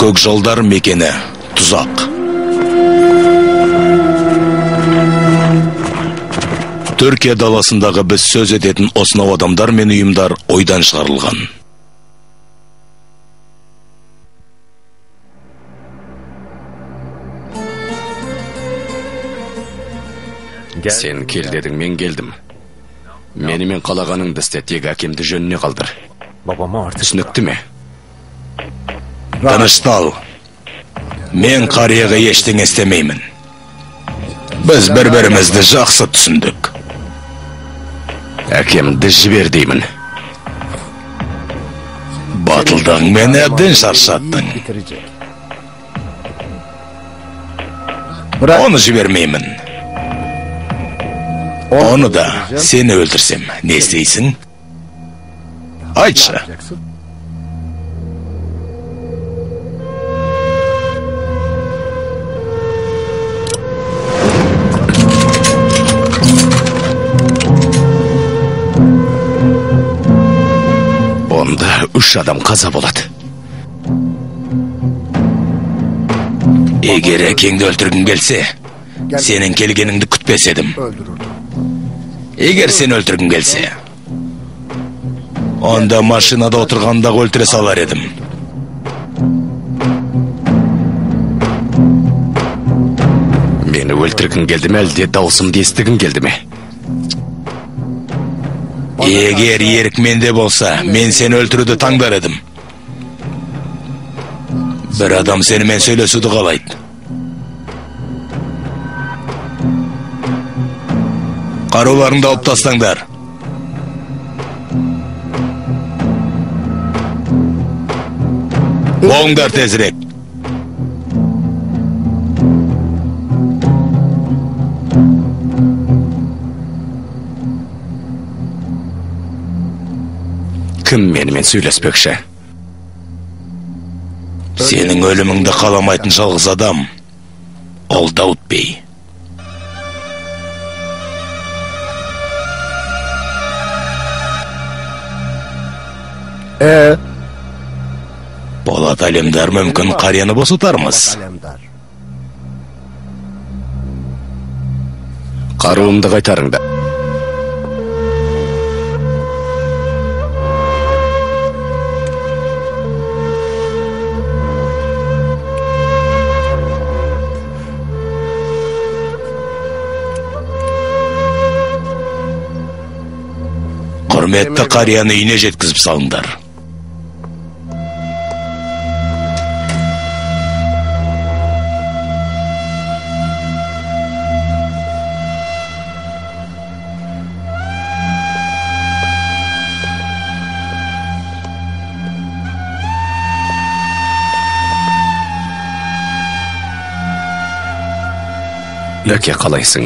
көк жолдар мекені тұзақ. Түркия даласындағы біз сөз ететін осынау адамдар мен ұйымдар ойдан шығарылған. Сен кел дедің, мен келдім. Менімен қалағаныңды істе, тек әкемді жөніне қалдыр. Түсінікті ме? Тыныштал. Мен қарияға ештеңе істемеймін. Біз бір-бірімізді жақсы түсіндік. Әкемді жібер деймін. Батылдың мен әбден шаршаттың. Оны жібермеймін. Оны да сені өлтірсем, не істейсің? Айтшы. Онда 3 адам қаза болады. Егер әкеңді өлтіргің келсе, сенің келгеніңді күтпес едім. Егер сен өлтіргің келсе, онда машинада отырғанда өлтіре салар едім. Мені өлтіргің келді ме, әлде даусымды естігің келді ме? Егер ерік менде болса, мен сені өлтіруді таңдар едім. Бір адам сенімен сөйлесуді қалайды. Қаруларыңды алып тастаңдар. Болыңдар тезірек. Кім менімен сөйлеспекші? Сенің өліміңді қаламайтын жалғыз адам, ол Дауд бей. Болат әлемдар мүмкін қарияны босатармыз. Қаруымды қайтарыңда. Құрметті қарияны үйіне жеткізіп салыңдар. Әке, қалайсың?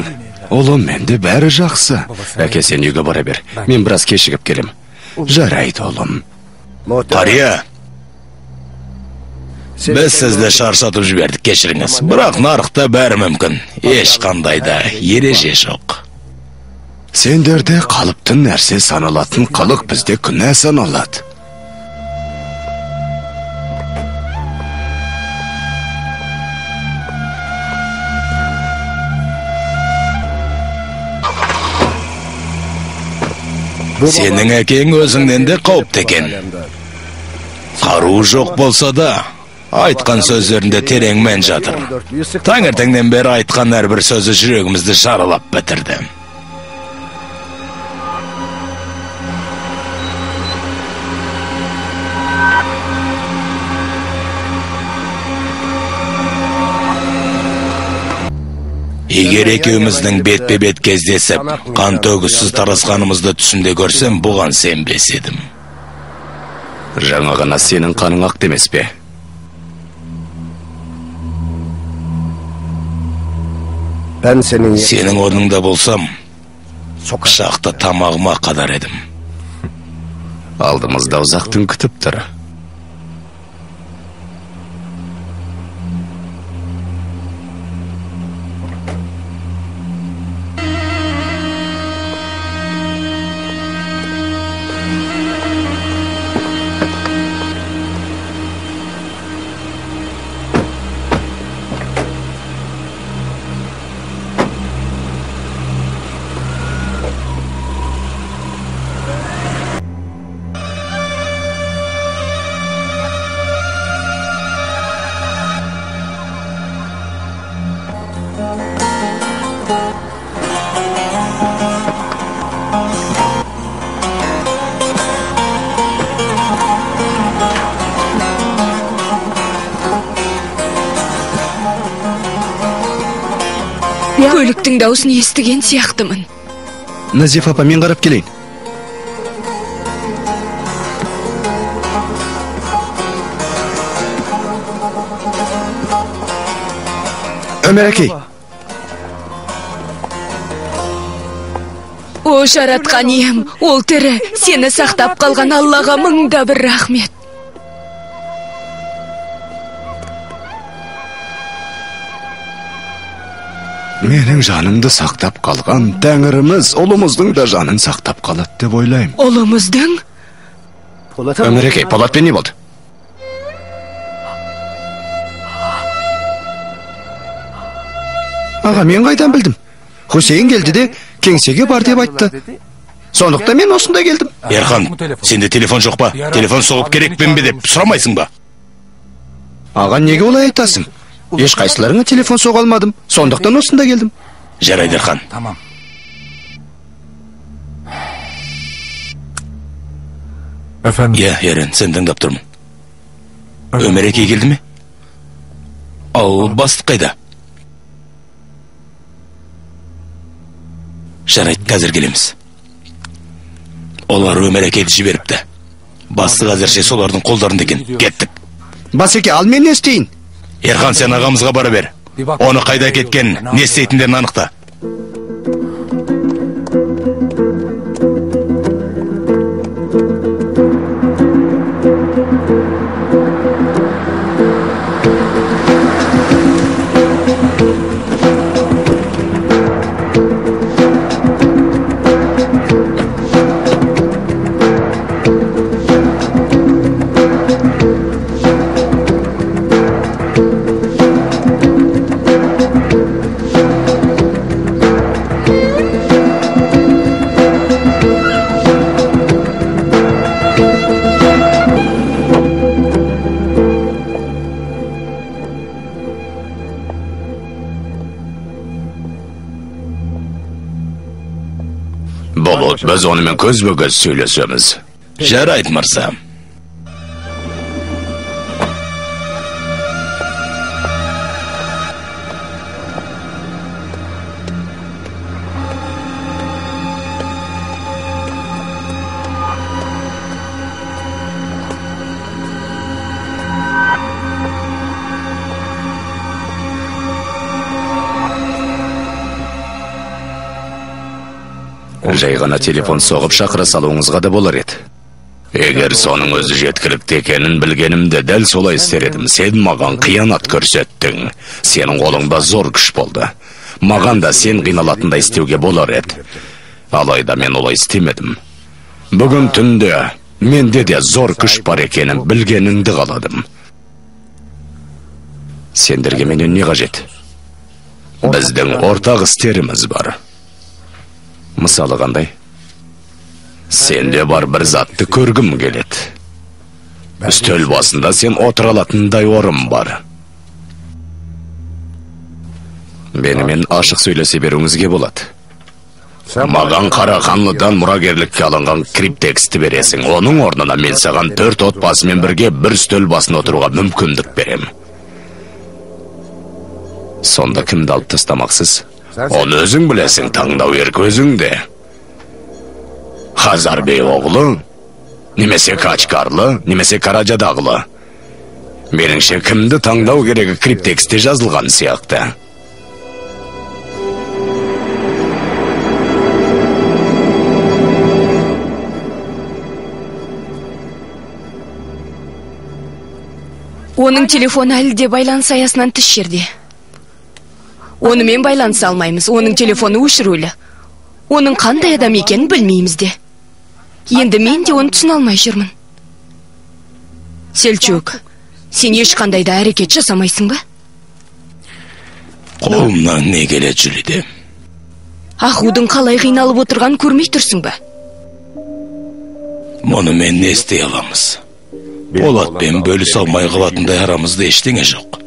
Олым, менде бәрі жақсы. Әке, сен үйге бара бер. Мен біраз кешігіп келем. Жарайды, олым. Қария, біз сізді шаршатып жібердік, кешіріңіз. Бірақ нарықта бәрі мүмкін. Ешқандай да ереже жоқ. Сендерде қалыпты нәрсе саналатын, қылық бізде күнә саналады. Сенің әкең өзіңнен де қауіпті екен. Қару жоқ болса да, айтқан сөздерінде терең мән жатыр. Таңертеңнен бері айтқан әрбір сөзі жүрегімізді жаралап бітірді. Егер екеуміздің бетпе-бет кездесіп, қан төгіссіз тарасқанымызды түсімде көрсем, бұған сенбес едім. Жаңа ғана сенің қаның ақ демес пе? Сенің орныңда болсам, шақты тамағыма қадар едім. Алдымызда ұзақтың күтіп тұр. Көліктің даусын естіген сияқтымын. Назиф апа, мен қарап келейін. Өмір әкей. О, жаратқан ием, ол тірі, сені сақтап қалған Аллаға мыңда бір рахмет. Менің жанымды сақтап қалған Тәңіріміз ұлымыздың да жанын сақтап қалады деп ойлаймын. Ұлымыздың? Өмір әкей, Полатпен не болды? Аға, мен қайдан білдім? Хусейн келді де кеңсеге бар деп айтты. Сондықтан мен осында келдім. Ерхан, сенде телефон жоқ па? Телефон соғып керекпен бе деп сұрамайсың ба? Аға, неге олай айтасың? Еш қайсыларыңа телефон соға алмадым. Сондықтан осында келдім. Жарайды, Ерхан. Tamam. Efendim? Иә, Ерен, сен тыңдап тұрмын. Өмір әкей келді ме? Ал бастық қайда? Жарайды, қазір келеміз. Олар Өмір әкейді жіберіпті. Бастық әзірше солардың қолдарында екен. Кеттік. Басеке, ал мен не істейін? Ерхан, сен ағамызға бара бер. Оны қайда кеткен, не істейтіндерін анықта. Болот, біз онымен көзбе-көз сөйлесеміз. Жарайды, мырза. Жай ғана телефон соғып шақыра салуыңызға да болар еді. Егер соның өзі жеткілікті екенін білгенімде дәл солай істер едім. Сен маған қиянат көрсеттің. Сенің қолыңда зор күш болды. Маған да сен қиналатындай істеуге болар еді. Алайда мен олай істемедім. Бүгін түнде менде де зор күш бар екенін білгеніңді қаладым. Сендерге менен не қажет? Біздің ортақ істеріміз бар. Мысалы қандай? Сенде бар бір затты көргім келеді. Үстел басында сен отыра алатындай орын бар. Менімен ашық сөйлесе беруіңізге болады. Маған Қарақанлыдан мұрагерлікке алынған криптексті бересің. Оның орнына мен саған 4 отбасымен бірге бір үстел басына отыруға мүмкіндік берем. Сонда кімді алып тастамақсыз? Оны өзің білесің, таңдау еркі өзіңде. Хазарбей оғлы, немесе Қачқарлы, немесе Қаражадағлы. Меніңше кімді таңдау керегі криптексте жазылған сияқты. Оның телефоны әлі де байланыс аясынан тыс жерде. Онымен байланыса алмаймыз. Оның телефоны өшірулі. Оның қандай адам екенін білмейміз де. Енді мен де оны түсіне алмай жүрмін. Селчук, сен ешқандай да әрекет жасамайсың ба? Қолымнан не келеді, Жүлиде? Ахудың қалай қиналып отырған көрмей тұрсың ба? Мұны мен не істей аламыз? Болатпен бөліс алмай қалатындай арамызда ештеңе жоқ.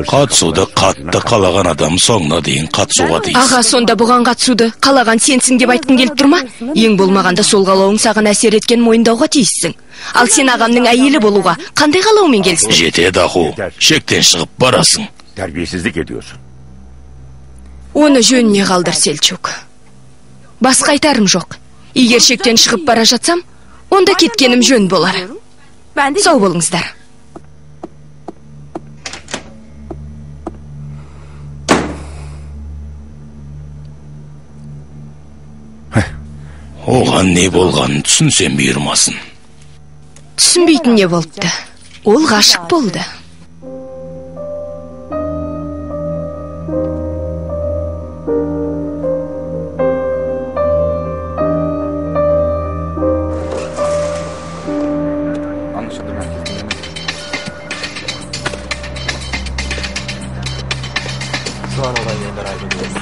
Қатысуды қатты қалаған адам соңына дейін қатысуға тиіс. Аға, сонда бұған қатысуды қалаған сенсің деп айтқың келіп тұрма? Ең болмағанда сол қалауың саған әсер еткен мойындауға тиіссің. Ал сен ағамның әйелі болуға қандай қалаумен келсің? Жетеді ақу, шектен шығып барасың. Terbiyesizlik ediyorsun. Оны жөніне қалдыр, Селчук. Басқа айтарым жоқ. Егер шектен шығып бара жатсам, онда кеткенім жөн болар. Сау болыңыздар. Оған не болғанын түсінсем бұйырмасын. Түсінбейтін не болыпты? Ол ғашық болды. Şu an olay yerinden ayrılıyoruz.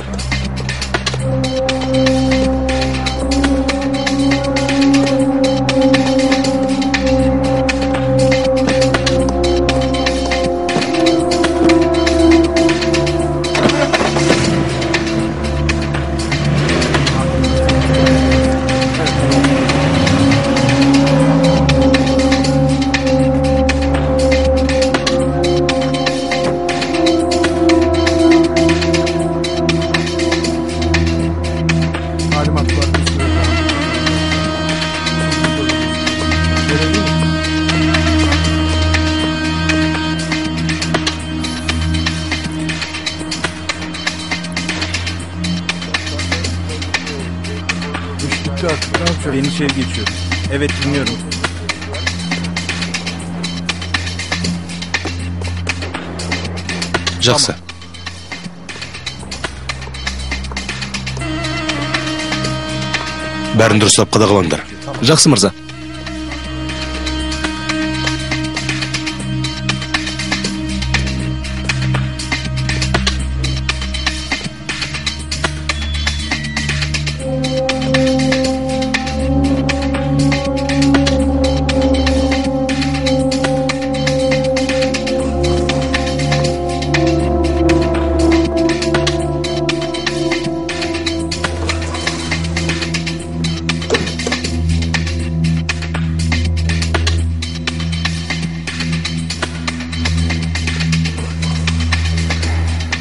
Beni şey geçiyor. Evet, dinliyorum. Жақсы. Бәрін дұрыстап қадағалаңдар. Жақсы, мырза.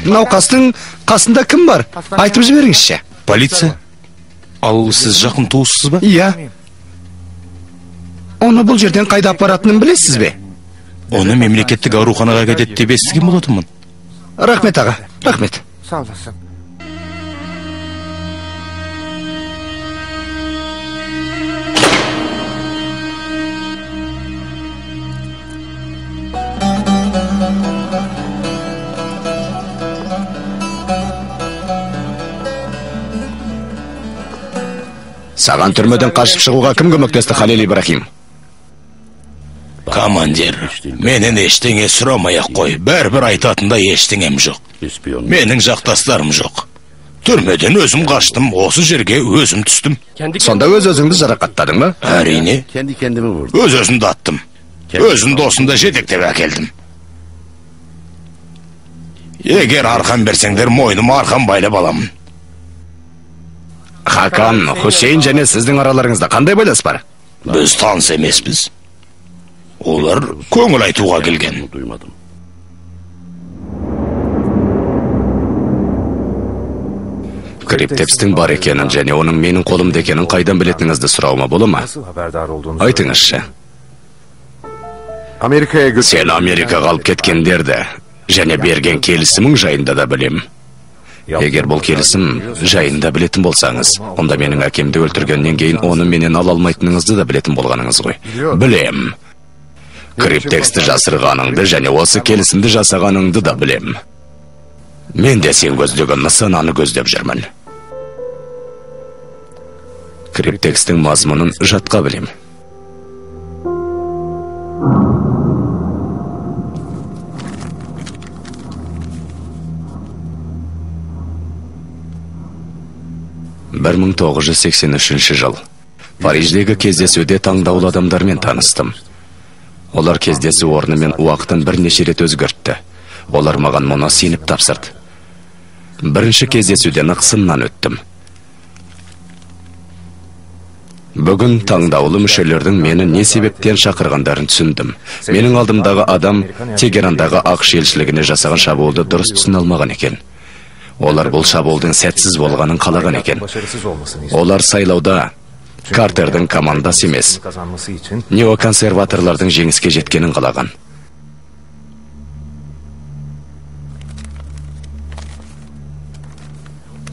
Науқастың қасында кім бар? Айтып жіберіңізші. Полиция? Ал сіз жақын туыссыз ба? Иә. Оны бұл жерден қайда апаратынын білесіз бе? Оны мемлекеттік ауруханаға кетеді деп естіген болатынмын. Рахмет аға, рахмет. Sağ olasın. Саған түрмеден қашып шығуға кім көмектесті, Халил Ибрахим? Командир, менен ештеңе сұрамай-ақ қой. Бәрібір айтатында ештеңем жоқ. Менің жақтастарым жоқ. Түрмеден өзім қаштым, осы жерге өзім түстім. Сонда өз-өзіңді жарақаттадың ба? Әрине, Kendi kendimi vurdum. өз-өзімді аттым. Өзім досымды жетектеп әкелдім. Егер арқан берсеңдер, мойныма арқан байлап аламын. Хакан, Хусейн және сіздің араларыңызда қандай байланыс бар? Біз таныс емеспіз. Олар көңіл айтуға келген. Duymadım. Криптекстің бар екенін және оның менің қолымда екенін қайдан білетініңізді сұрауыма бола ма? Nasıl haberdar olduğunu Айтыңызшы. Amerika'ya götür. Сен Америкаға алып кеткендерді және берген келісімің жайында да білем. Егер бұл келісім жайында білетін болсаңыз, онда менің әкемді өлтіргеннен кейін оны менен ала алмайтыныңызды да білетін болғаныңыз ғой. Білем. Криптексті жасырғаныңды және осы келісімді жасағаныңды да білем. Мен де сен көздеген нысананы көздеп жүрмін. Криптекстің мазмұнын жатқа білем. Бір 1983 жыл. Париждегі кездесуде таңдаулы адамдармен таныстым. Олар кездесу орны мен уақытын бірнеше рет өзгертті. Олар маған мұны сеніп тапсырды. Бірінші кездесуден ықсымнан өттім. Бүгін таңдаулы мүшелердің мені не себептен шақырғандарын түсіндім. Менің алдымдағы адам Тегерандағы ақш елшілігіне жасаған шабуылды дұрыс түсіне алмаған екен. Олар бұл шабуылдың сәтсіз болғанын қалаған екен. Олар сайлауда Картердің командасы емес, неоконсерваторлардың жеңіске жеткенін қалаған.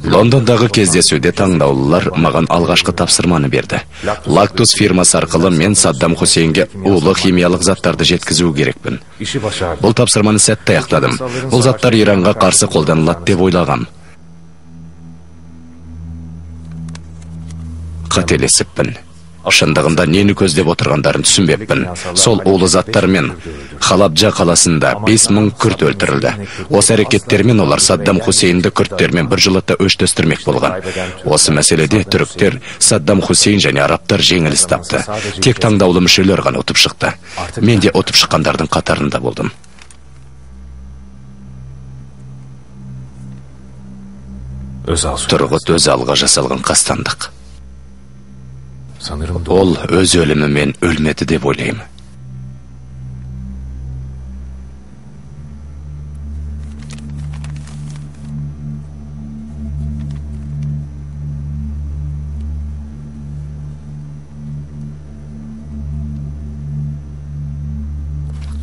Лондондағы кездесуде таңдаулылар маған алғашқы тапсырманы берді. Лактус фирмасы арқылы мен Саддам Хусейнге улы химиялық заттарды жеткізу керекпін. Бұл тапсырманы сәтті аяқтадым. Бұл заттар Иранға қарсы қолданылады деп ойлағам. Қателесіппін. Шындығында нені көздеп отырғандарын түсінбеппін. Сол улы заттармен Халабджа қаласында 5000 күрт өлтірілді. Осы әрекеттермен олар Саддам Хусейнді күрттермен бір жылытта өштестірмек болған. Осы мәселеде түріктер, Саддам Хусейн және арабтар жеңіліс тапты. Тек таңдаулы мүшелер ғана ұтып шықты. Мен де ұтып шыққандардың қатарында болдым. Тұрғыт өз алға жасалған қастандық. Ол өз өлімімен өлмеді деп ойлаймын.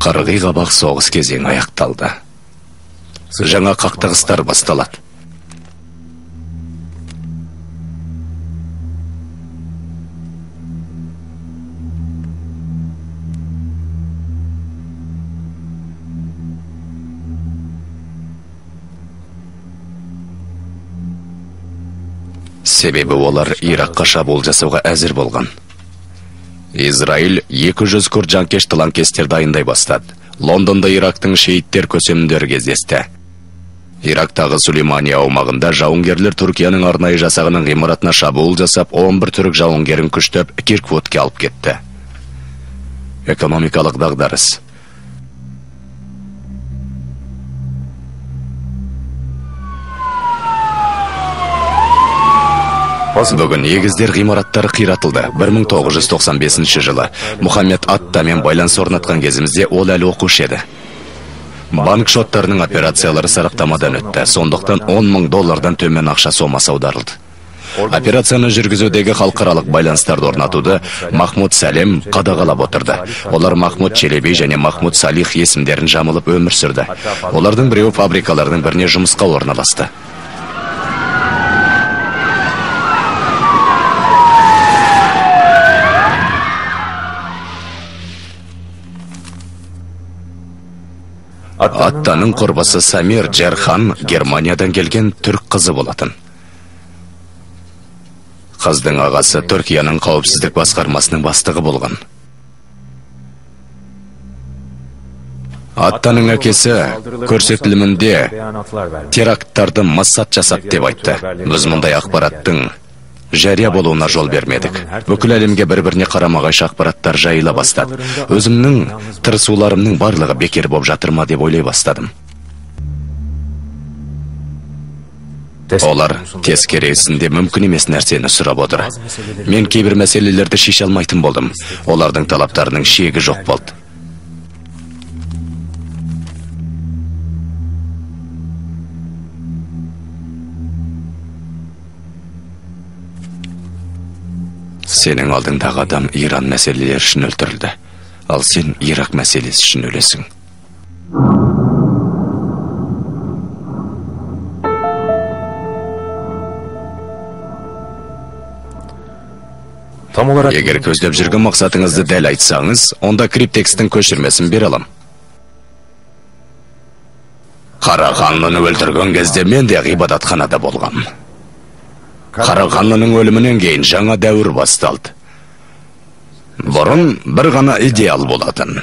Қырғи қабақ соғыс кезеңі аяқталды. Жаңа қақтығыстар басталады. Себебі олар Иракқа шабуыл жасауға әзір болған. Израиль 200 күрт жанкеш лаңкестер дайындай бастады. Лондонда Ирактың шейіттер көсемдері кездесті. Ирактағы Сулеймания аумағында жауынгерлер Түркияның арнайы жасағының ғимаратына шабуыл жасап, 11 түрік жауынгерін күштеп Кирквудке алып кетті. Экономикалық дағдарыс. Бүгін егіздер ғимараттары қиратылды. 1995 жылы Мұхаммед Аттамен байланыс орнатқан кезімізде ол әлі оқушы еді. Банк шоттарының операциялары сараптамадан өтті. Сондықтан $10,000 төмен ақша сомасы аударылды. Операцияны жүргізудегі халықаралық байланыстарды орнатуды Махмуд Салем қадағалап отырды. Олар Махмуд Челеби және Махмуд Салих есімдерін жамылып өмір сүрді. Олардың біреуі фабрикалардың біріне жұмысқа орналасты. Аттаның құрбысы Самир Джерхан Германиядан келген түрк қызы болатын. Қыздың ағасы Түркияның қауіпсіздік басқармасының бастығы болған. Аттаның әкесі көрсетілімінде теракттарды Моссад жасап деп айтты. Біз мұндай ақпараттың жария болуына жол бермедік. Бүкіл әлемге бір-біріне қарама-қайшы ақпараттар жайыла бастады. Өзімнің тырысуларымның барлығы бекер боп жатыр ма деп ойлай бастадым. Олар тескересінде мүмкін емес нәрсені сұрап отыр. Мен кейбір мәселелерді шеше алмайтын болдым. Олардың талаптарының шегі жоқ болды. Сенің алдыңдағы адам Иран мәселелері үшін өлтірілді. Ал сен Ирак мәселесі үшін өлесің. Егер көздеп жүрген мақсатыңызды дәл айтсаңыз, онда криптекстің көшірмесін бере алам. Қарағанлыны өлтірген кезде мен де ғибадатханада болғам. Қарағанлының өлімінен кейін жаңа дәуір басталды. Бұрын бір ғана идеал болатын.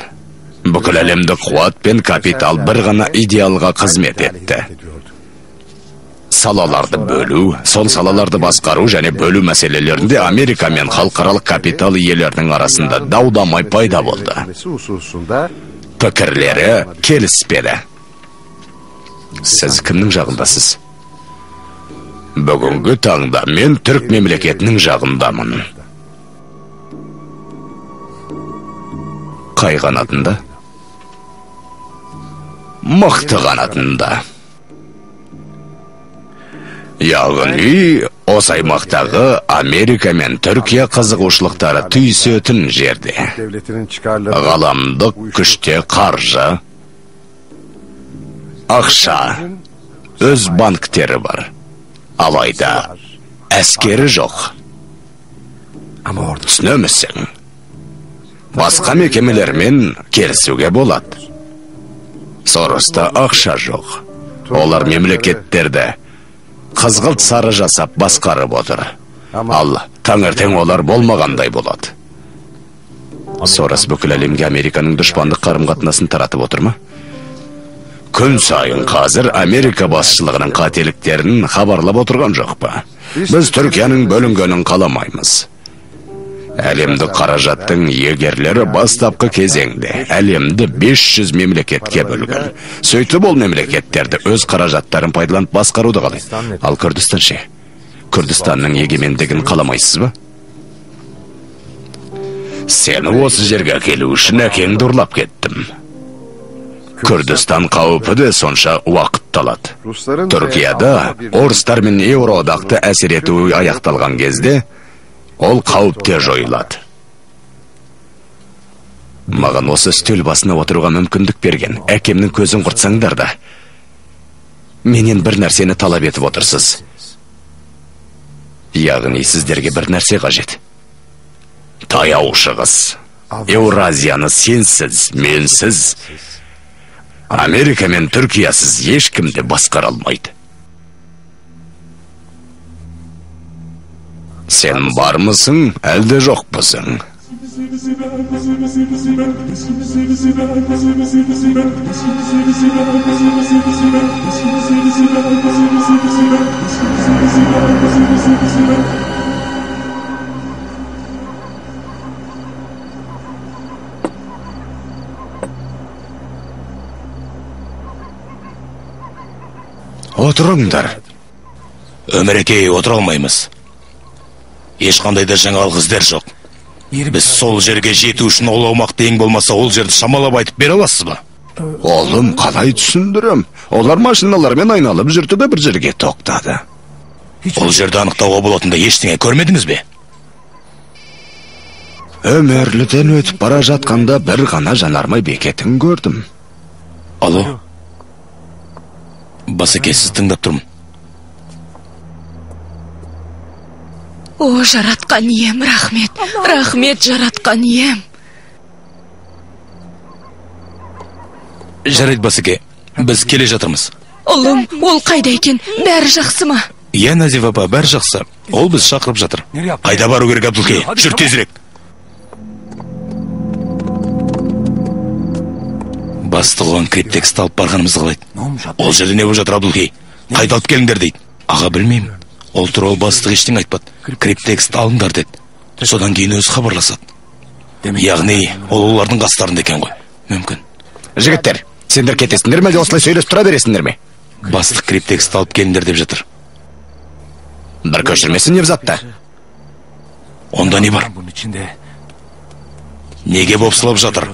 Бүкіл әлемді қуат пен капитал бір ғана идеалға қызмет етті. Салаларды бөлу, сол салаларды басқару және бөлу мәселелерінде Америка мен халықаралық капитал иелерінің арасында дау-дамай пайда болды. Пікірлері келіспеді. Сіз кімнің жағындасыз? Бүгінгі таңда мен түрік мемлекетінің жағындамын. Қай қанатында? Мықты қанатында. Яғни, осы аймақтағы Америка мен Түркия қызығушылықтары түйісетін жерде. Ғаламдық күште қаржы, ақша, өз банктері бар. Алайда, әскері жоқ. Түсінемісің? Басқа мекемелермен келісуге болады. Сорыста ақша жоқ. Олар мемлекеттерді қызғылт сары жасап басқарып отыр. Ал таңертең олар болмағандай болады. Сорос бүкіл әлемге Американың дұшпандық қарым-қатынасын таратып отыр ма? Күн сайын қазір Америка басшылығының қателіктерін хабарлап отырған жоқ па? Біз Түркияның бөлінгенін қаламаймыз. Әлемдік қаражаттың егерлері бастапқы кезеңде әлемді 500 мемлекетке бөлген. Сөйтіп ол мемлекеттерді өз қаражаттарын пайдаланып басқаруды қалайды. Ал Күрдістан ше? Күрдістанның егемендігін қаламайсыз ба? Сені осы жерге келу үшін әкеңді ұрлап кеттім. Күрдістан қауіпі де сонша уақыт алады. Түркияда орыстар мен Еуроодақты әсер етуі аяқталған кезде ол қауіпте жойылады. Маған осы үстел басына отыруға мүмкіндік берген әкемнің көзін құртсаңдар да, менен бір нәрсені талап етіп отырсыз. Яғни сіздерге бір нәрсе қажет. Таяу шығыс. Еуразияны сенсіз, менсіз, Америка мен Түркиясыз ешкімді басқара алмайды. Сен бармысың, әлде жоқ бұсың? Отырыңдар. Өмірекей, отыра алмаймыз. Ешқандай да жаңалық іздер жоқ. Біз сол жерге жету үшін ол аумақты ең болмаса ол жерді шамалап айтып бере аласыз ба? Олым, қалай түсіндірем? Олар машиналармен айналып жүрді де бір жерге тоқтады. Ол жерді анықтауға болатында ештеңе көрмедіңіз бе? Өмірліден өтіп бара жатқанда бір ғана жанармай бекетін көрдім. Алло? Басеке, сіз тыңдап тұрмын. О, жаратқан ием, рахмет. Рахмет, жаратқан ием. Жарайды, Басеке, біз келе жатырмыз. Ұлым, ол қайда екен? Бәрі жақсы ма? Иә, Назиф апа, бәрі жақсы. Ол біз шақырып жатыр. Қайда бару керек, Абдулкей? Жүр тезірек. Бастығы оған криптексті алып барғанымызды қалайды. Ол жерде не болып жатыр, Абдулкей? Қайда алып келіңдер дейді. Аға, білмеймін. Ол туралы бастық ештеңе айтпады. Криптексті алыңдар деді. Содан кейін өзі хабарласады. Яғни, ол олардың қастарында екен ғой. Мүмкін. Жігіттер, сендер кетесіңдер ме, осылай сөйлесіп тұра бересіңдер ме? Бастық криптексті алып келіңдер деп жатыр. Бір көшірмесін Невзатта. Онда не бар? Неге бопсылап жатыр?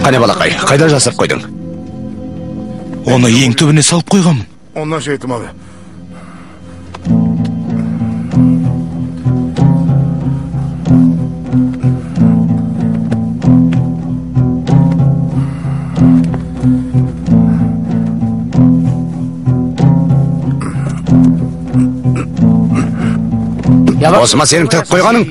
Қане балақай, қайда жасырып қойдың? Оны ең түбіне салып қойғанмын. Ondan şey ettim abi. Осыма сенің тығып қойғаның?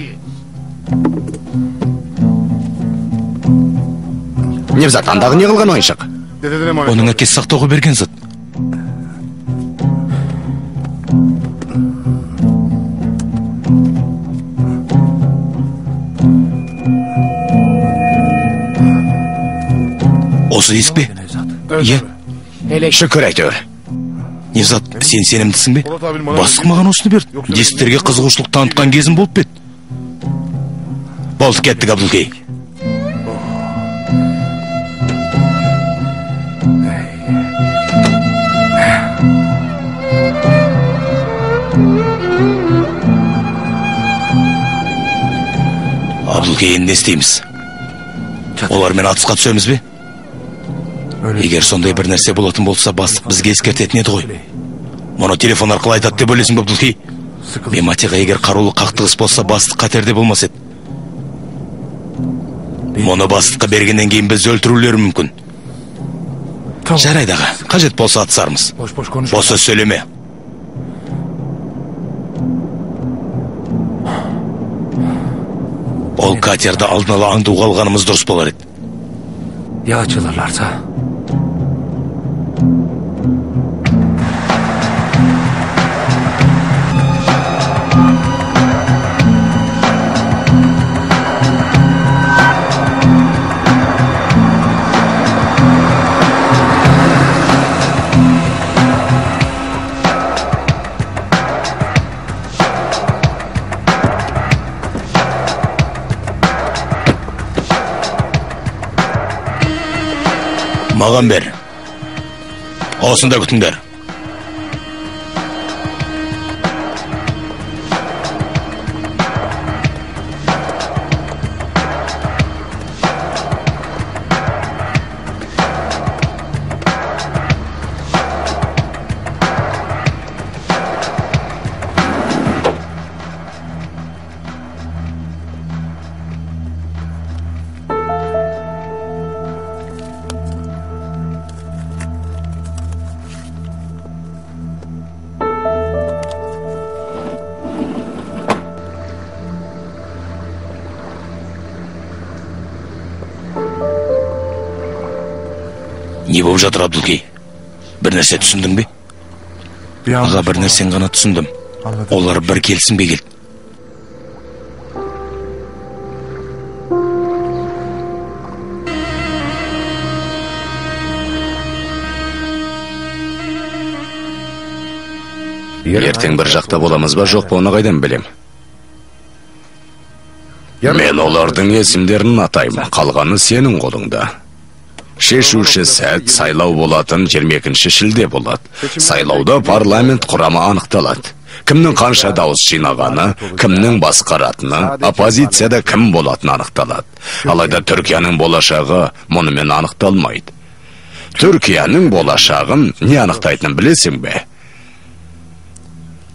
Невзат, андағы не қылған ойыншық? Dededen emanet. Оның әкесі сақтауға берген зат. Осы есік пе? Иә. Шүкір әйтеуір. Невзат, сен сенімдісің бе? Бастық маған осыны берді. Дисіктерге қызығушылық танытқан кезім болып бет. Болды, кеттік, Абдулкей. Абдулкей, енді не істейміз? Олармен атысқа түсеміз бе? Егер сондай бір нәрсе болатын болса, бастық бізге ескертетін еді ғой. Мұны телефон арқылы айтады деп ойлайсың ба, Абдулкей? Мематиға егер қарулы қақтығыс болса, бастық қатерде болмас еді. Мұны бастыққа бергеннен кейін біз өлтірулері мүмкін. Жарайды аға, қажет болса атысармыз. Бос сөз сөйлеме. Ол катерді алдын ала аңдуға алғанымыз дұрыс болар еді. Ya açılırlarsa? Маған бер. Осында күтіңдер. Не болып жатыр, Абдулкей? Бір нәрсе түсіндің бе? Аға, бір нәрсен ғана түсіндім. Олар бір келісімге келді. Ертең бір жақта боламыз ба, жоқ па, оны қайдан білем? Мен олардың есімдерін атаймын, қалғаны сенің қолыңда. Шешуші сәт сайлау болатын 22 шілде болады. Сайлауда парламент құрамы анықталады. Кімнің қанша дауыс жинағаны, кімнің басқаратыны, оппозицияда кім болатыны анықталады. Алайда Түркияның болашағы мұнымен анықталмайды. Түркияның болашағын не анықтайтынын білесің бе?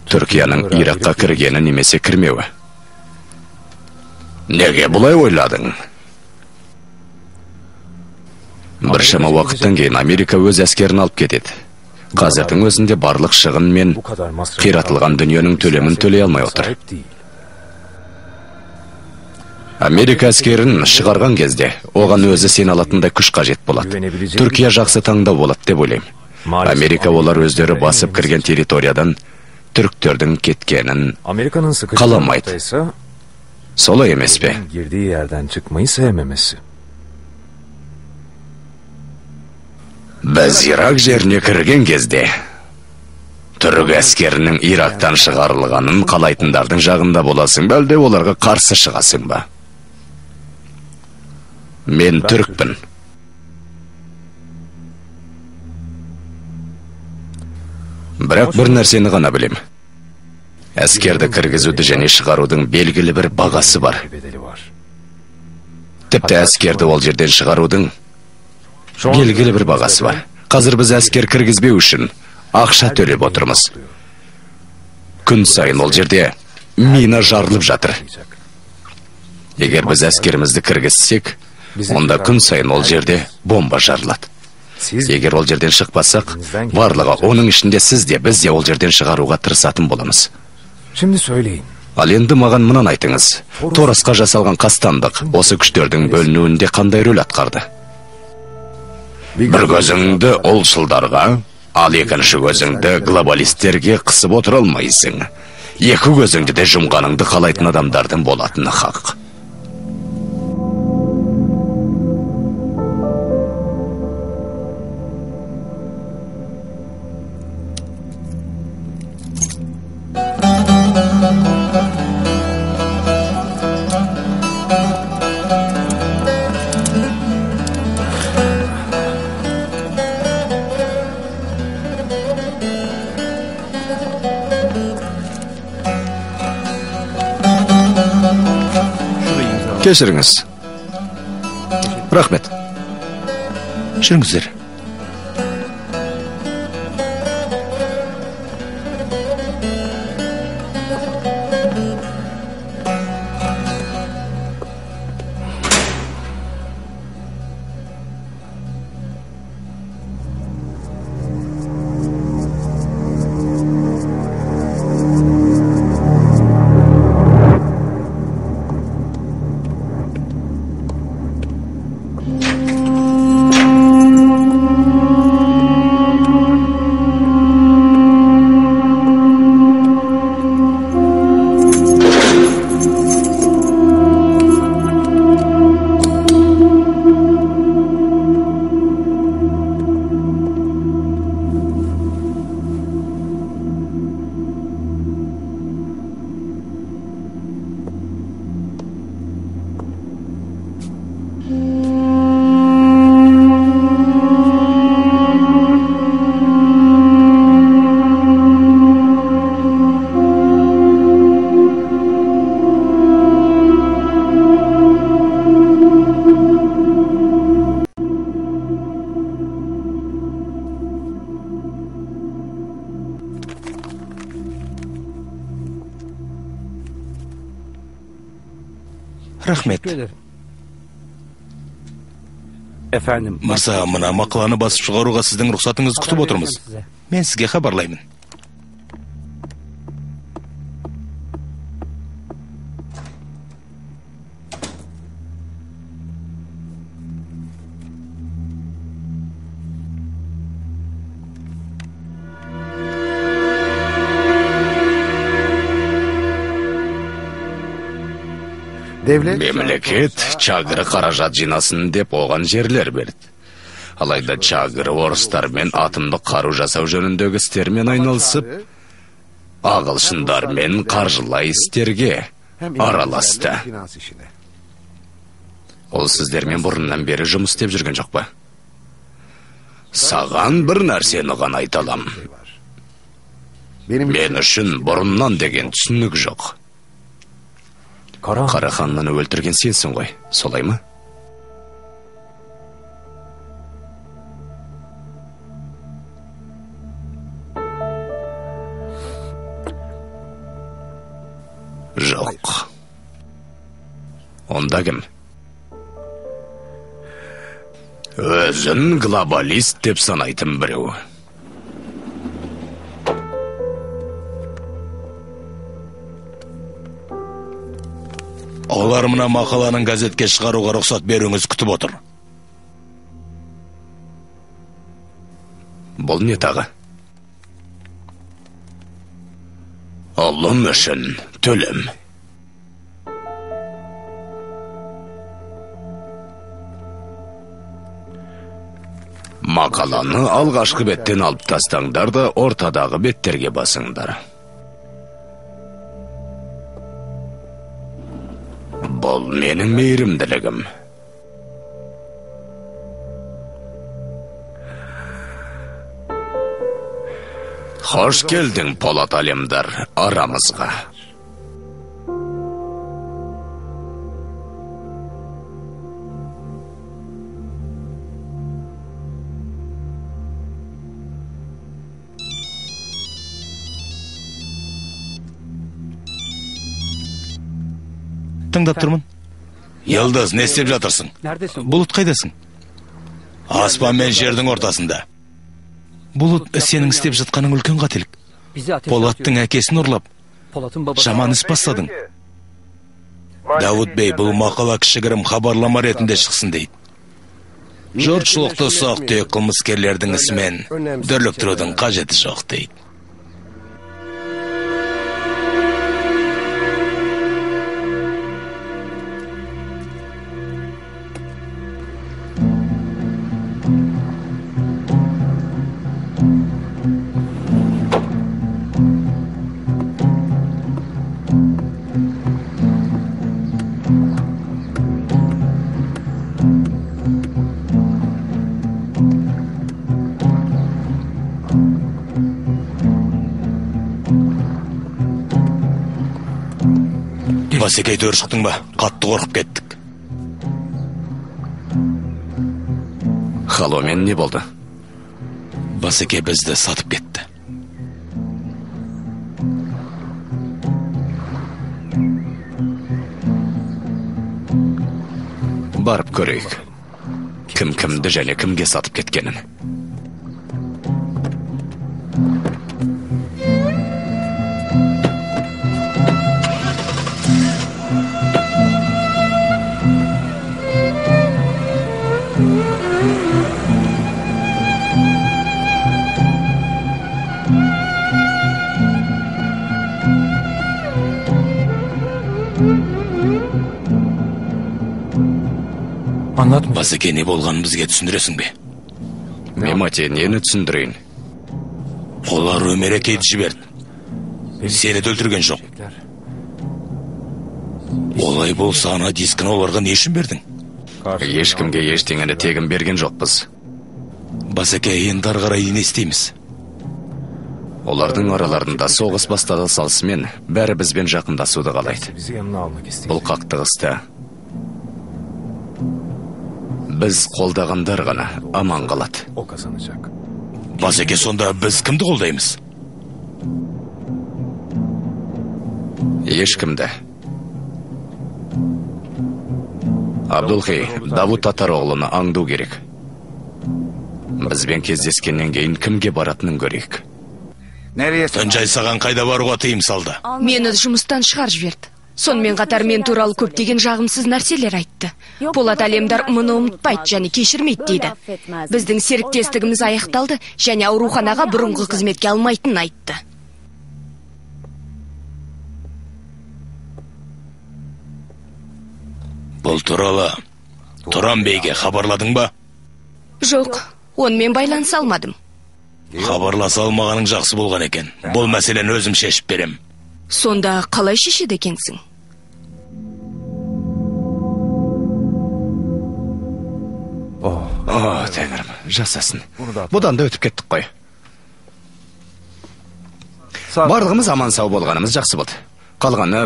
Түркияның Иракқа кіргені немесе кірмеуі. Неге бұлай ойладың? Біршама уақыттан кейін Америка өз әскерін алып кетеді. Қазірдің өзінде барлық шығын мен қиратылған дүниенің төлемін төлей алмай отыр. Америка әскерін шығарған кезде, оған өзі сен алатындай күш қажет болады. Түркия жақсы таңдау болады деп ойлаймын. Америка олар өздері басып кірген территориядан түріктердің кеткенін қаламайды. Солай емес пе? Girdiği yerden çıkmayı sevmemesi. Біз Ирак жеріне кірген кезде, түрік әскерінің Ирактан шығарылғанын қалайтындардың жағында боласың ба, әлде оларға қарсы шығасың ба? Мен түрікпін. Бірақ бір нәрсені ғана білем. Әскерді кіргізуді және шығарудың белгілі бір бағасы бар. Тіпті әскерді ол жерден шығарудың белгілі бір бағасы бар. Қазір біз әскер кіргізбеу үшін ақша төлеп отырмыз. Күн сайын ол жерде мина жарылып жатыр. Егер біз әскерімізді кіргізсек, онда күн сайын ол жерде бомба жарылады. Егер ол жерден шықпасақ, барлығы оның ішінде сіз де, біз де ол жерден шығаруға тырысатын боламыз. Şimdi söyleyin. Ал енді маған мынаны айтыңыз. Торасқа жасалған қастандық осы күштердің бөлінуінде қандай рөл атқарды? Бір көзіңді олшылдарға, ал екінші көзіңді глобалистерге қысып отыра алмайсың. Екі көзіңді де жұмғаныңды қалайтын адамдардың болатыны хақ. Кешіріңіз. Рахмет. Жүріңіздер. Рахмет. Efendim. Мырза, мына мақаланы басып шығаруға сіздің рұқсатыңызды күтіп отырмыз. Мен сізге хабарлаймын. Мемлекет Чагыры қаражат жинасын деп оған жерлер берді. Алайда Чагыры орыстармен атомдық қару жасау жөніндегі істермен айналысып, ағылшындармен қаржылай істерге араласты. Ол сіздермен бұрыннан бері жұмыс істеп жүрген жоқ па? Саған бір нәрсені ғана айталам. Мен үшін бұрыннан деген түсінік жоқ. Қараханнан өлтірген сенсің ғой, солай ма? Жоқ. Онда кім? Өзін глобалист деп санайтын біреу. Олар мына мақаланың газетке шығаруға рұқсат беруіңіз күтіп отыр. Бұл не тағы? Ұлым үшін төлем. Мақаланы алғашқы беттен алып тастаңдар да ортадағы беттерге басыңдар. Бұл менің мейірімділігім. Хош келдің, Полат Алемдар, арамызға. Тыңдап тұрмын. Йылдыз, не істеп жатырсың? Бұлыт қайдасың? Аспан мен жердің ортасында. Бұлыт, сенің істеп жатқаның үлкен қателік. Полаттың әкесін ұрлап, жаман іс бастадың. Дауд бей, бұл мақала кішігірім хабарлама ретінде шықсын дейді. Жұртшылықты ұсақ-түйек қылмыскерлердің ісімен дүрліктірудің қажеті жоқ дейді. Басекей төр шықтың ба? Қатты қорқып кеттік. Халомен не болды? Басеке бізді сатып кетті. Барып көрейік. Кім кімді және кімге сатып кеткенін. Басеке, не болғанын бізге түсіндіресің бе? Мемати, нені түсіндірейін? Олар өмерекейді жіберді. Сені өлтірген жоқ. Олай болса, ана дискіні оларға не үшін бердің? Ешкімге ештеңені тегін берген жоқпыз. Басеке, енді ары қарай не істейміз? Олардың араларында соғыс бастала салысымен бәрі бізбен жақындасуды қалайды. Бұл қақтығыста біз қолдағандар ғана аман қалады. Басеке, сонда біз кімді қолдаймыз? Ешкімді. Абдулхи, Давуд Татароғлыны аңду керек. Бізбен кездескеннен кейін кімге баратынын көрейік. Түнжай саған қайда баруға тыйым салды? Мені жұмыстан шығарып жіберді. Сонымен қатар мен туралы көптеген жағымсыз нәрселер айтты. Полат Алемдар мұны ұмытпайды және кешірмейді дейді. Біздің серіктестігіміз аяқталды және ауруханаға бұрынғы қызметке алмайтынын айтты. Бұл туралы Тұран бейге хабарладың ба? Жоқ, онымен байланыса алмадым. Хабарласа алмағаның жақсы болған екен. Бұл мәселені өзім шешіп берем. Сонда қалай шешеді екенсің? О, тәңірім, жасасын. Бұдан да өтіп кеттік қой. Барлығымыз аман сау болғанымыз жақсы болды. Қалғаны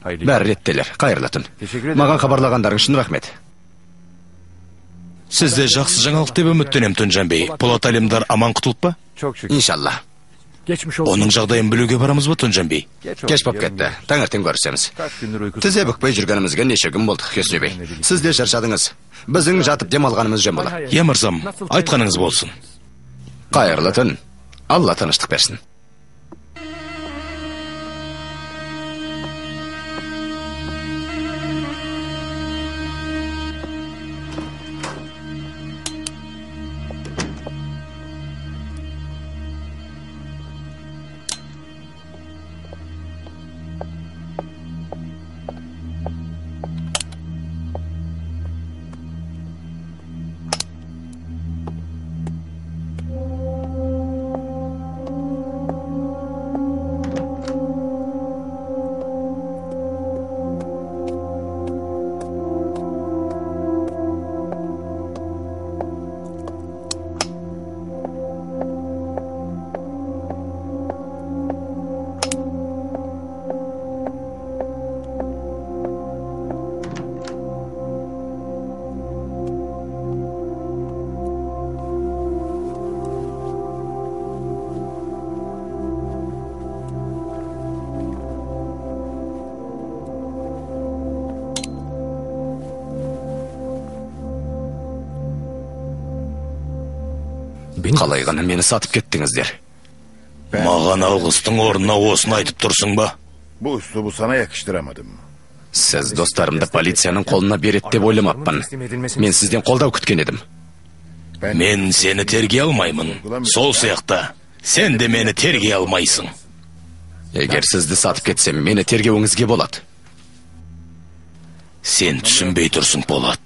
бәрі реттелер. Қайырлы түн. Маған хабарлағандарың үшін рахмет. Сізде жақсы жаңалық деп үміттенем, Түнжан бей. Полат Алемдар аман құтылып па? Иншалла. Оның жағдайын білуге барамыз ба, Түнжан бей? Кеш боп кетті. Таңертең көрісеміз. Тізе бүкпей жүргенімізге неше күн болды, Хесни бей. Сіз де шаршадыңыз. Біздің жатып демалғанымыз жөн болар. Иә мырзам, айтқаныңыз болсын. Қайырлы түн. Алла тыныштық берсін. Қалай ғана мені сатып кеттіңіздер? Маған алғыстың орнына осыны айтып тұрсың ба? Bu üslubu sana yakıştıramadım. Сіз достарымды полицияның қолына береді деп ойламаппын. Мен сізден қолдау күткен едім. Мен сені терге алмаймын. Сол сияқты, сен де мені терге алмайсың. Егер сізді сатып кетсем, мені тергеуіңізге болады. Сен түсінбей тұрсың, Полат.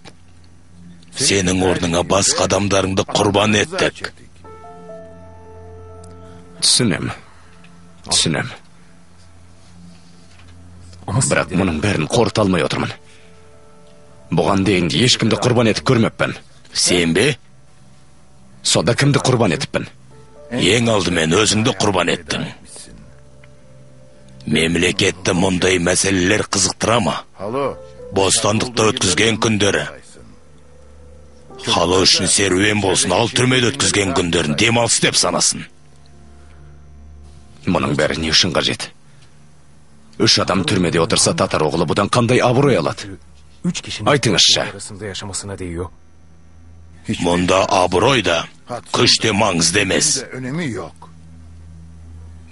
Сенің орныңа басқа адамдарыңды құрбан еттік. Түсінем. Бірақ мұның бәрін қорыта алмай отырмын. Бұған дейін ешкімді құрбан етіп көрмеппін. Сен бе? Сонда кімді құрбан етіппін? Ең алдымен өзіңді құрбан еттің. Мемлекетті мұндай мәселелер қызықтыра ма? Бостандықта өткізген күндері. Халы үшін серуен болсын, ал түрмеде өткізген күндерін демалыс деп санасын. Мұның бәрі не үшін қажет? 3 адам түрмеде отырса, татар оғлы бұдан қандай абырой алады? Айтыңызшы. Мұнда абырой да, күш те маңызды емес.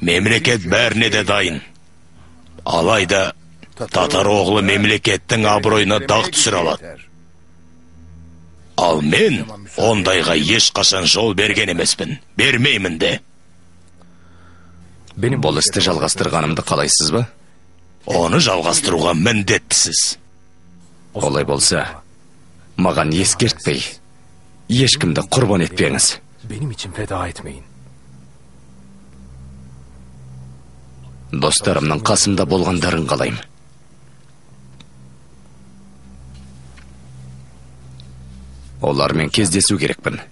Мемлекет бәріне де дайын. Алайда татар оғлы мемлекеттің абыройына дақ түсір алады. Ал мен ондайға ешқашан жол берген емеспін. Бермеймін де. Бұл істі жалғастырғанымды қалайсыз ба? Оны жалғастыруға міндеттісіз. Олай болса, маған ескертпей, ешкімді құрбан етпеңіз. Benim için feda etmeyin. Достарымның қасымда болғандарын қалайым. Олармен кездесу керекпін.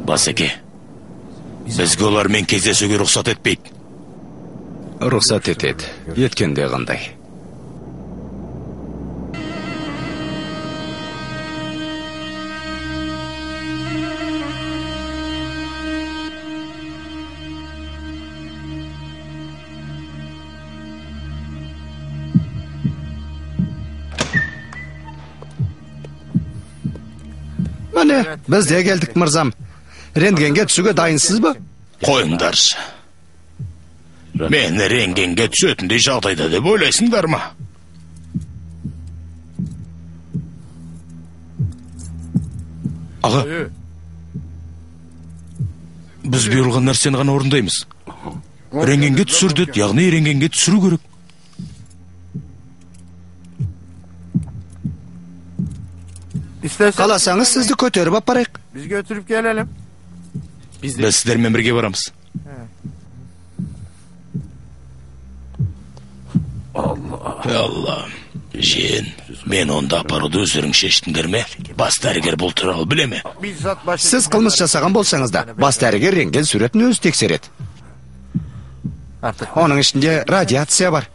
Басеке, бізге олармен кездесуге рұқсат етпейді. Рұқсат етеді, еткенде қандай. Міне, біз де келдік, мырзам. Рентгенге түсуге дайынсыз ба? Қойыңдаршы. Мен рентгенге түсетіндей жағдайда деп ойлайсыңдар ма? Аға, біз бұйырылған нәрсені ғана орындаймыз. Рентгенге түсір деді, яғни рентгенге түсіру керек. Қаласаңыз сізді көтеріп апарайық. Biz götürüp gelelim. Біз сіздермен бірге барамыз. Алла, жиен, мен онда апаруды өздерің шештіңдер ме? Бас дәрігер бұл туралы біле ме? Сіз қылмыс жасаған болсаңыз да, бас дәрігер рентген суретін өзі тексереді. Оның ішінде радиация бар.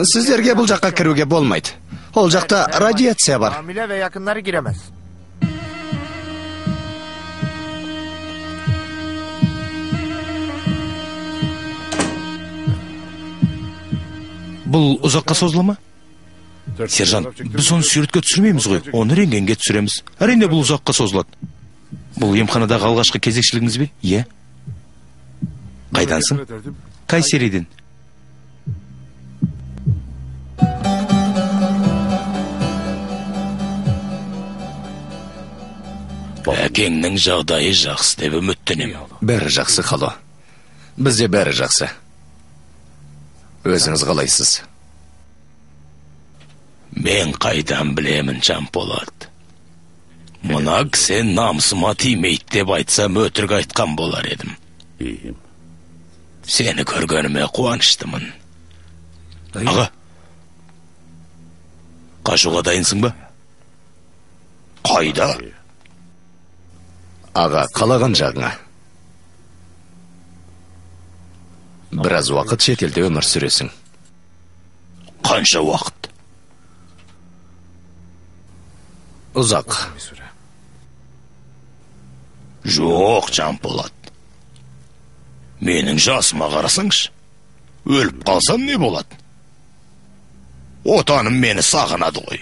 Sizlerge бұл жаққа кіруге болмайды. Ол жақта радиация бар. Hamile ve yakınları giremez. Бұл ұзаққа созыла ма? Сержант, біз оны суретке түсірмейміз ғой. Оны рентгенге түсіреміз. Әрине бұл ұзаққа созылады. Бұл емханадағы алғашқы кезекшілігіңіз бе? Иә. Қайдансың? Кайсериден. Әкеңнің жағдайы жақсы деп үміттенем. Бәрі жақсы, хало. Бізде бәрі жақсы. Өзіңіз қалайсыз? Мен қайдан білемін, Жанболат. Мына кісі намысыма тимейді деп айтсам өтірік айтқан болар едім. İyiyim. Seni көргеніме қуаныштымын. Аға, қашуға дайынсың ба? Қайда? Аға, қалаған жағыңа. Біраз уақыт шетелде өмір сүресің. Қанша уақыт? Ұзақ. Жоқ, Жанболат. Менің жасыма қарасаңшы. Өліп қалсам не болады? Отаным мені сағынады ғой.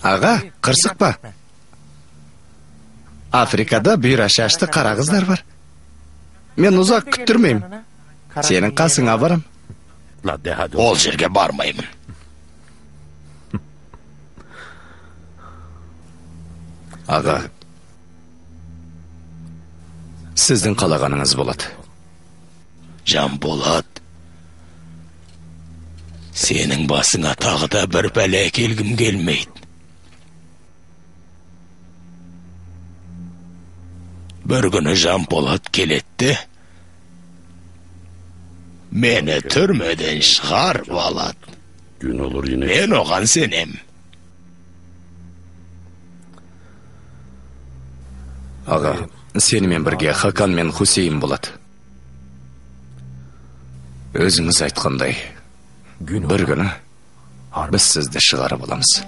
Аға, қырсық па? Африкада бұйра шашты қара қыздар бар. Мен ұзақ күттірмеймін. Сенің қасыңа барам. La de hadi. Ол жерге бармаймын. Аға, сіздің қалағаныңыз болады. Жанболат, сенің басыңа тағы да бір бәле келгім келмейді. Бір күні Жанболат келетті, мені түрмеден шығарып алады. Gün olur yine. Мен оған сенем. Аға, сенімен бірге Хакан мен Хусейн болады. Өзіңіз айтқандай, бір күні біз сізді шығарып аламыз.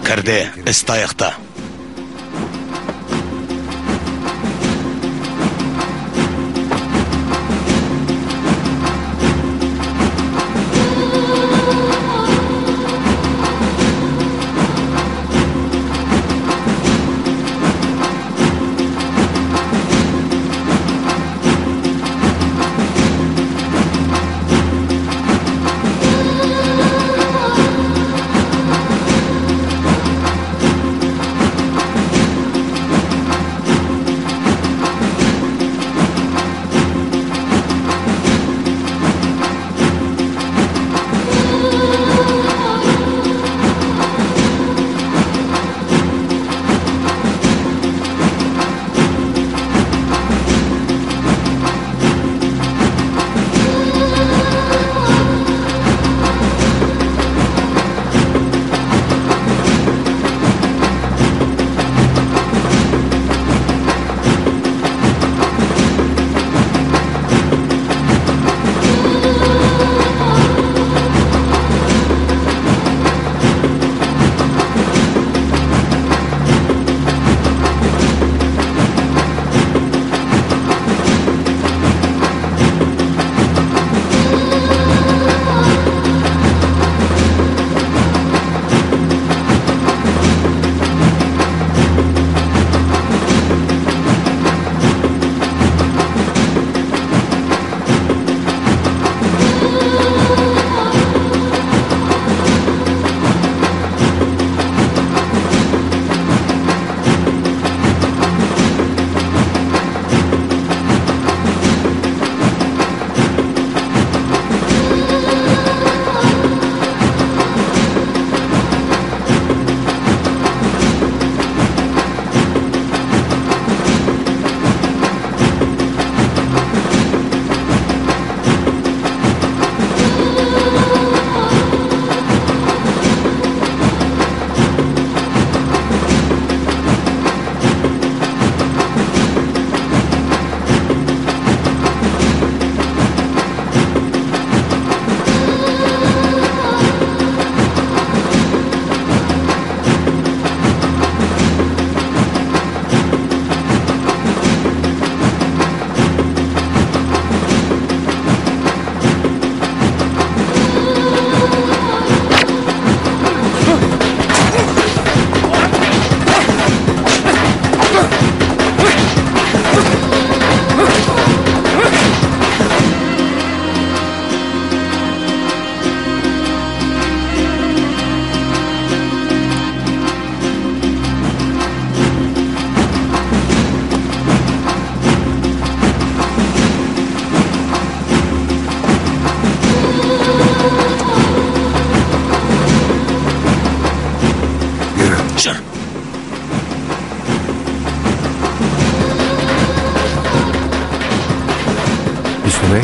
Кірді, іс таяқта.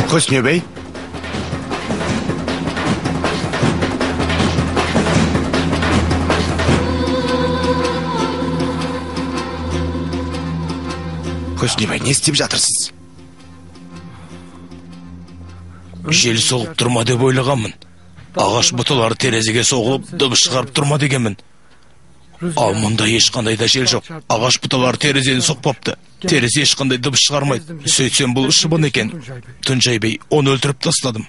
Хөсне бей. Хөсне бей, не істеп жатырсыз? Жел соғып тұрма деп ойлағанмын. Ағаш бұтылары терезеге соғылып, дыбыс шығарып тұрма дегенмін. Ал мұнда ешқандай да жел жоқ. Ағаш бұтылары терезені соқпапты. Терезе ешқандай дыбыс шығармайды. Сөйтсем бұл шыбын екен. Тұнжай бей, оны өлтіріп тастадым.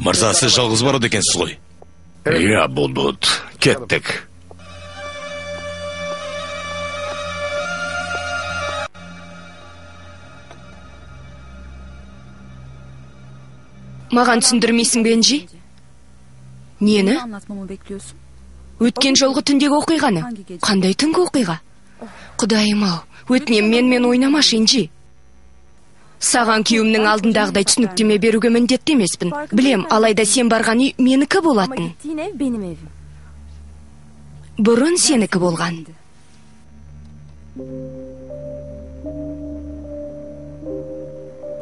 Мырза, сіз жалғыз барады екенсіз ғой? Иә, Бұлбұт, кеттік. Маған түсіндірмейсің бе, Энджи? Нені? Өткен жолғы түндегі оқиғаны. Қандай түнгі оқиға? Құдайым-ау, өтінем мен ойнамашы, Энджи. Саған күйеуімнің алдындағыдай түсініктеме беруге міндетті емеспін. Білем, алайда сен барған үй менікі болатын. Бұрын сенікі болған.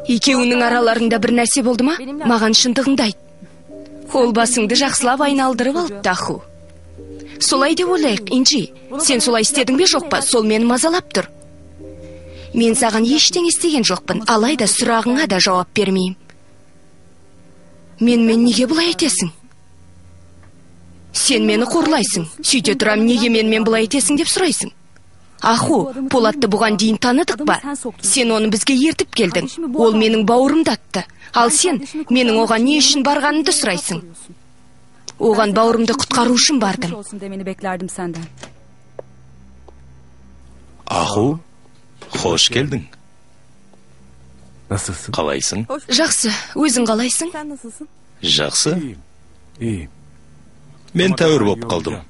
Екеуінің араларында бір нәрсе болды ма? Маған шындығыңды айт. Ол басыңды жақсылап айналдырып алды, Таху. Солай деп ойлайық, Энджи. Сен солай істедің бе жоқ па? Сол мені мазалап тұр. Мен саған ештеңе істеген жоқпын, алайда сұрағыңа да жауап бермеймін. Мен неге бұлай етесің? Сен мені қорлайсың. Сөйте тұрам, неге мен бұлай етесің деп сұрайсың? Аху, Полатты бұған дейін таныдық ба? Сен оны бізге ертіп келдің. Ол менің бауырымды атты. Ал сен менің оған не үшін барғанымды сұрайсың? Оған бауырымды құтқару үшін бардым. Аху, хош келдің. Nasılsın? Қалайсың? Жақсы, өзің қалайсың? Жақсы. İyiyim. Мен тәуір боп қалдым.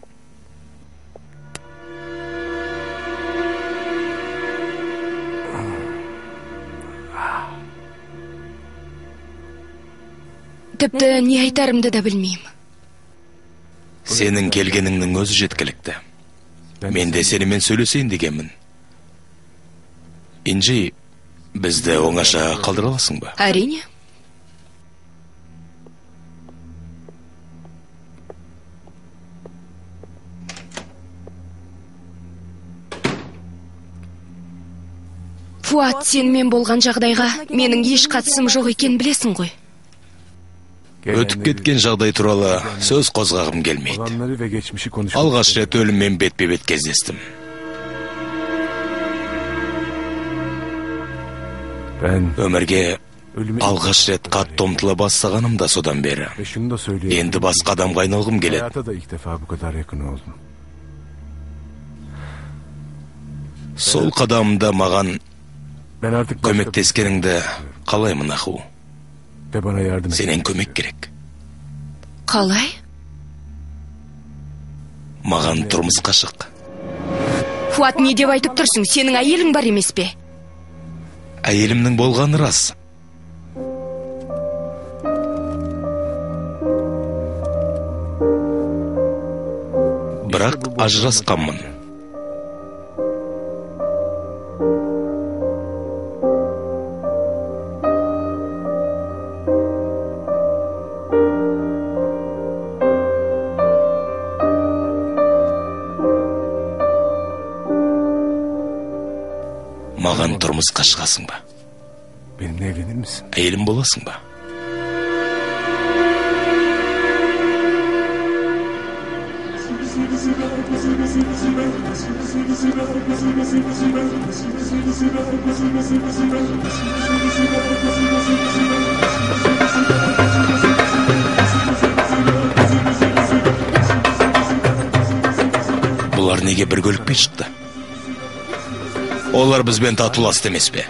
Тіпті не айтарымды да білмеймін. Сенің келгеніңнің өзі жеткілікті. Мен де сенімен сөйлесейін дегенмін. Энджи, бізді оңаша қалдыра аласың ба? Әрине. Фуат, сен мен болған жағдайға менің еш қатысым жоқ екен білесің ғой. Өтіп кеткен жағдай туралы сөз қозғағым келмейді. Olanları ve geçmişi konuşmak. Алғаш рет өліммен бетпе-бет кездестім. Ben Өмірге ölüme алғаш рет қатты ұмтыла бастағаным да содан бері. ve şunu da söyleyeyim. Енді басқа адамға айналғым келеді. Hayata da ilk defa bu kadar yakın oldum. Сол қадамында маған Ben artık başka көмектескеніңді қалаймын, Аху. ve bana yardım et. Сенен көмек керек. Қалай? Маған тұрмысқа шық. Фуат, не деп айтып тұрсың? Сенің әйелің бар емес пе? Әйелімнің болғаны рас. Бірақ ажырасқанмын. Маған тұрмысқа шығасың ба? Benimle evlenir misin? Әйелім боласың ба? Бұлар неге бір көлікпен шықты? Олар бізбен татуласты емес пе?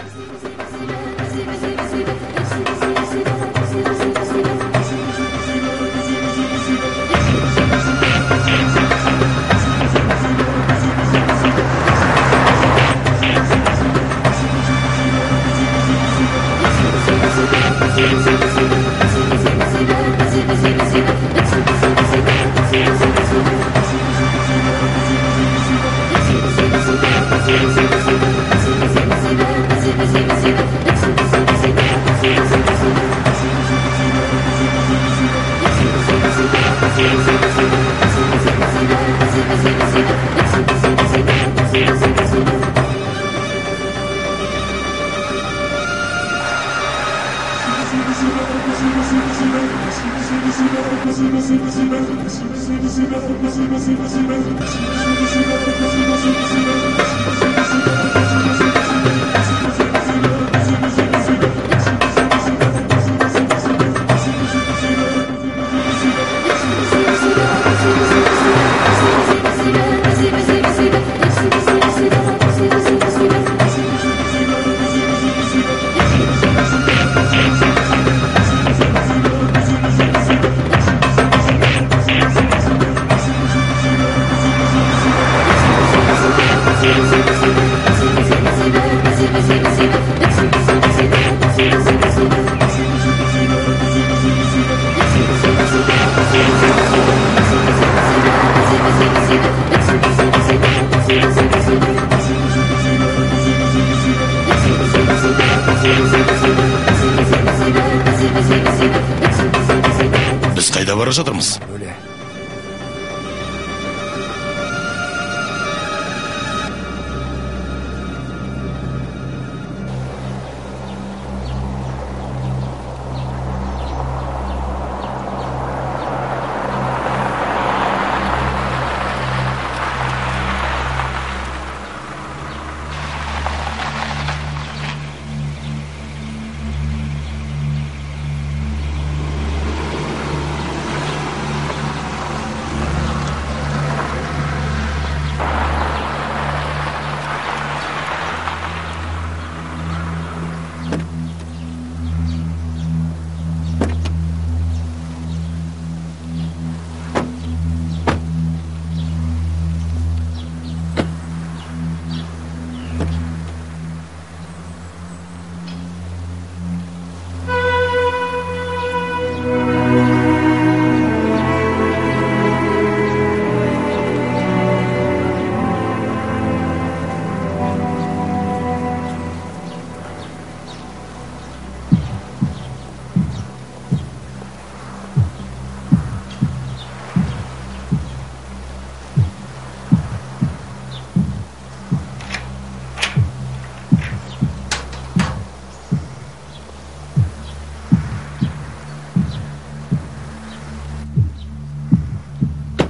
Biz қайда бара жатырмыз?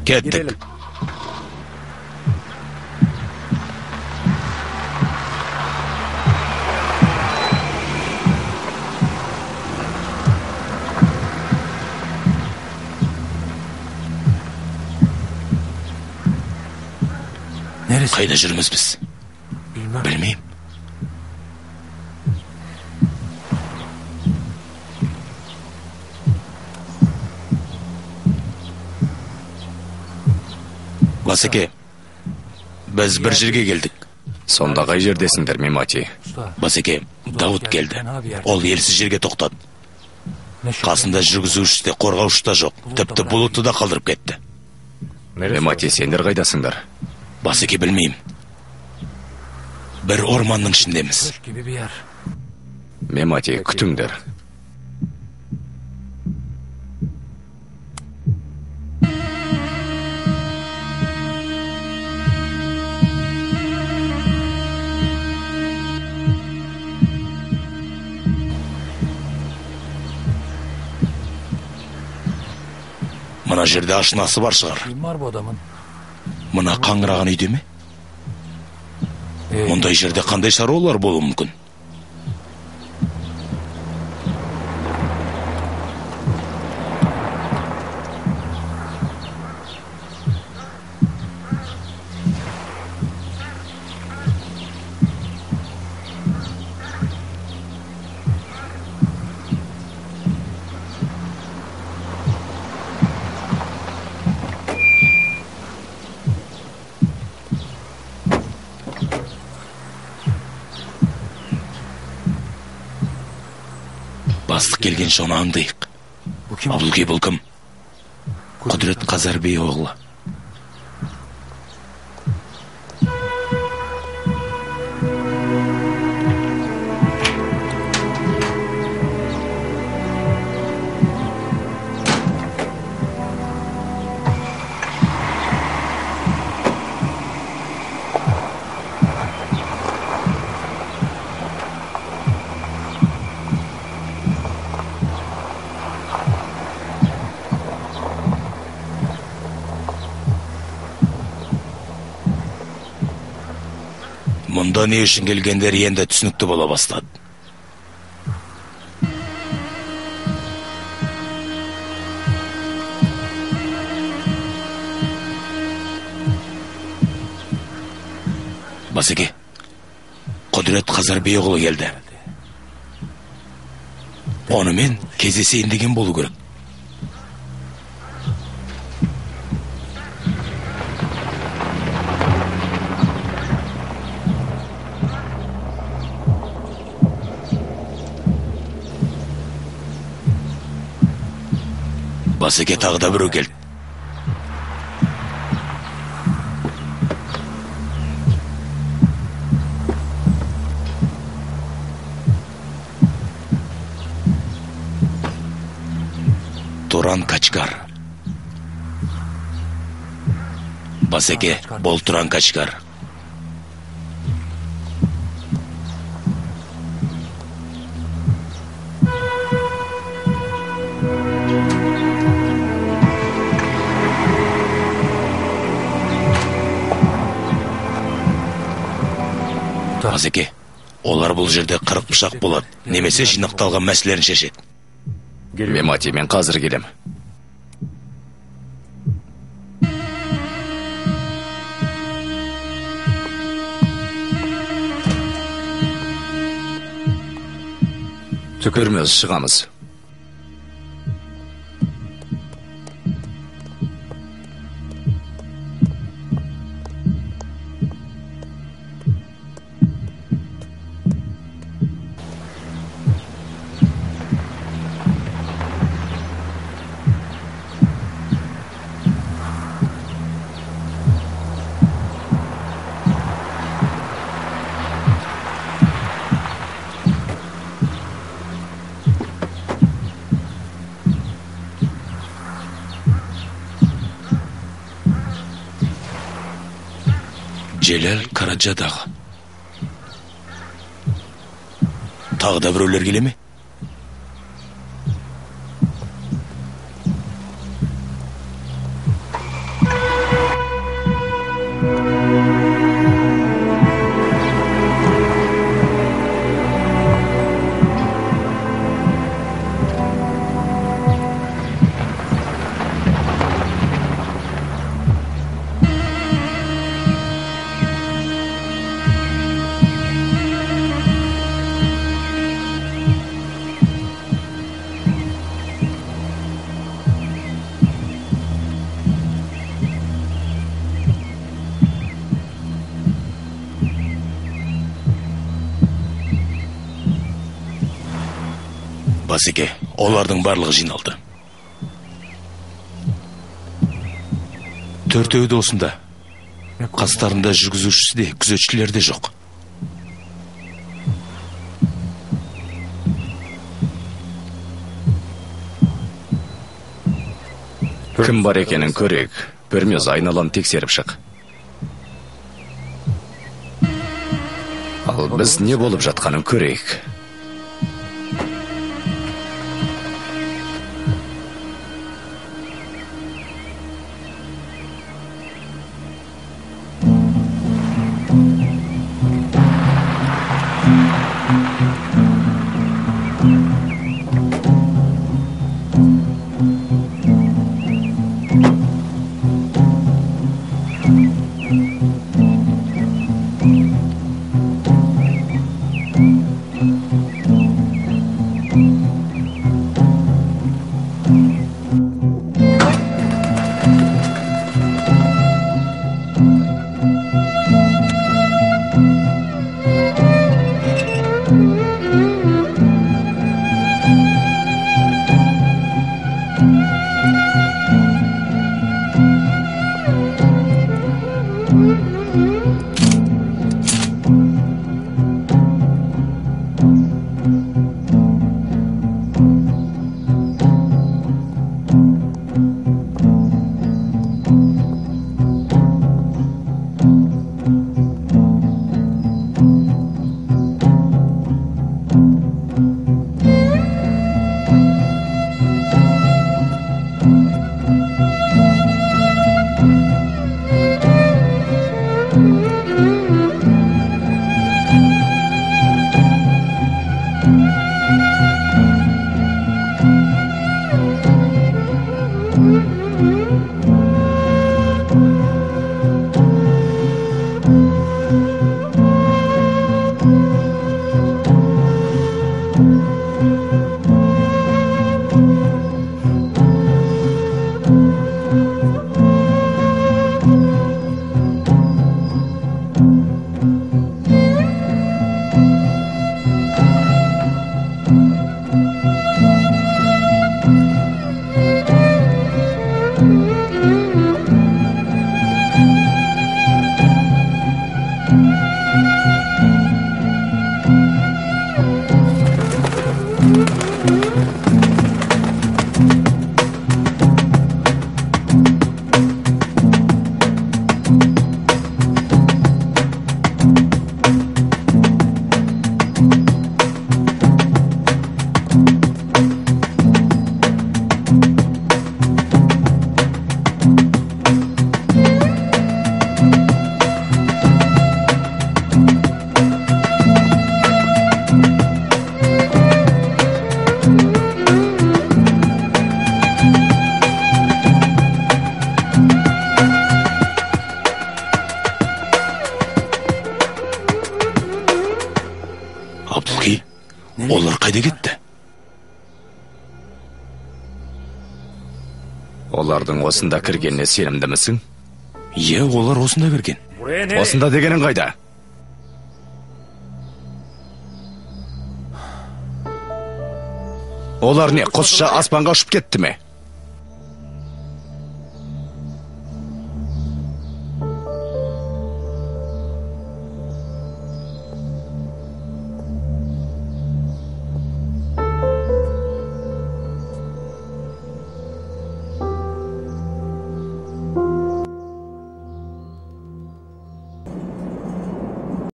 Kettik. Neresi? Қайда жүрміз біз? Білмеймін. Басеке, біз бір жерге келдік. Сонда қай жердесіңдер, Мемати? Басеке, Дауыт келді. Ол елсіз жерге тоқтады. Қасында жүргізушісі де қорғаушы да жоқ. Тіпті Бұлытты да қалдырып кетті. Мемати, сендер қайдасыңдар? Басеке, білмеймін. Бір орманның ішіндеміз. Мемати, күтіңдер. Мына жерде ашынасы бар шығар. Мына қаңыраған үйде ме? Мұндай жерде қандай шаруалар болуы мүмкін? Бастық келген шоны аңдайық. Абылкей бұл кім? Құдірет Қазарбей оғлы. Мұнда не үшін келгендер енді түсінікті бола бастады. Басеке, Құдірет Қазарбей оғлы келді. Онымен кездесейін деген болу керек. Басеке тағы да біреу келді. Туран Качкар. Басеке, бол Туран Качкар. Басеке, олар бұл жерде 40 пышақ болады, немесе жинақталған мәселелерін шешеді. Мемати, мен қазір келем. Көрмөз шығамыз. Желал Караджадағы. Тағы да біреулер келе ме? Басеке, олардың барлығы жиналды. Төртеуі де осында. Қастарында жүргізушісі де, күзетшілер де жоқ. Кім бар екенін көрек, Пөрмез айналан тексеріп шық. Ал біз не болып жатқанын көрейік. Олар қайда кетті? Олардың осында кіргеніне сенімдімісің? Е, олар осында кірген. Осында дегенің қайда? Олар не, құсша аспанға ұшып кетті ме?